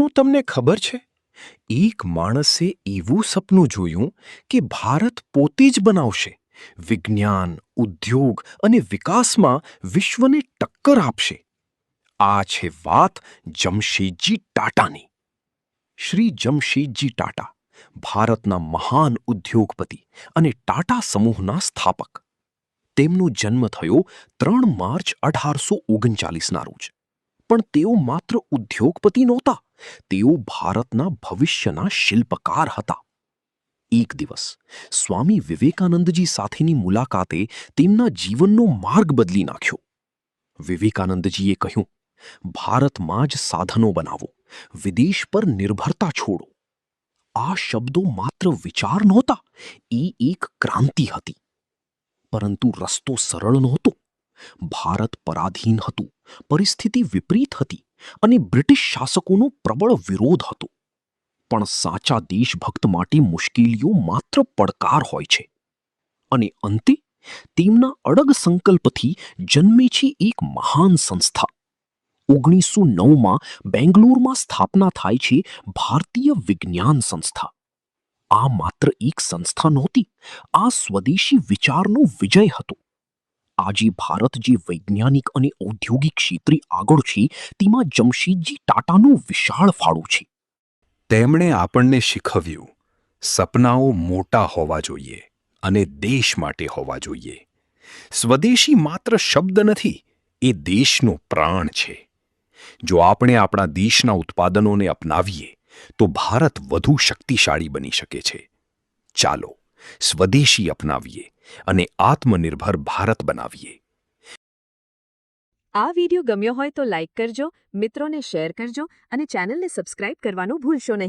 શું તમને ખબર છે, એક માણસે એવું સપનું જોયું કે ભારત પોતે જ બનાવશે, વિજ્ઞાન, ઉદ્યોગ અને વિકાસમાં વિશ્વને ટક્કર આપશે. આ છે વાત જમશેદજી ટાટાની. શ્રી જમશેદજી ટાટા ભારતના મહાન ઉદ્યોગપતિ અને ટાટા સમૂહના સ્થાપક. તેમનો જન્મ થયો 3 માર્ચ 1839ના રોજ. પણ તેઓ માત્ર ઉદ્યોગપતિ નહોતા, તેઓ ભારતના ભવિષ્યના શિલ્પકાર હતા. એક દિવસ સ્વામી વિવેકાનંદજી સાથેની મુલાકાતે તેમના જીવનનો માર્ગ બદલી નાખ્યો. વિવેકાનંદજીએ કહ્યું, ભારતમાં જ સાધનો બનાવો, વિદેશ પર નિર્ભરતા છોડો. આ શબ્દો માત્ર વિચાર નહોતા, એ એક ક્રાંતિ હતી. પરંતુ રસ્તો સરળ નહોતો. ભારત પરાધીન હતું, પરિસ્થિતિ વિપરીત હતી અને બ્રિટિશ શાસકોનો પ્રબળ વિરોધ હતો. પણ સાચા દેશભક્ત માટે મુશ્કેલીઓ માત્ર પડકાર હોય છે. અને અંતે તેમના અડગ સંકલ્પથી જન્મે છે એક મહાન સંસ્થા. 1909માં બેંગ્લોરમાં સ્થાપના થાય છે ભારતીય વિજ્ઞાન સંસ્થા. આ માત્ર એક સંસ્થા નહોતી, આ સ્વદેશી વિચારનો વિજય હતો. આજે ભારત જે વૈજ્ઞાનિક અને ઔદ્યોગિક ક્ષેત્રે આગળ છે, તેમાં જમશેદજી ટાટાનો વિશાળ ફાળો છે. તેમણે આપણને શીખવ્યું, સપનાઓ મોટા હોવા જોઈએ અને દેશ માટે હોવા જોઈએ. સ્વદેશી માત્ર શબ્દ નથી, એ દેશનો પ્રાણ છે. જો આપણે આપણા દેશના ઉત્પાદનોને અપનાવીએ તો ભારત વધુ શક્તિશાળી બની શકે છે. ચાલો સ્વદેશી અપનાવીએ અને આત્મનિર્ભર ભારત બનાવીએ. આ વિડિયો ગમ્યો હોય તો લાઇક કરજો, મિત્રોને શેર કરજો અને ચેનલને સબસ્ક્રાઇબ કરવાનું ભૂલશો નહીં.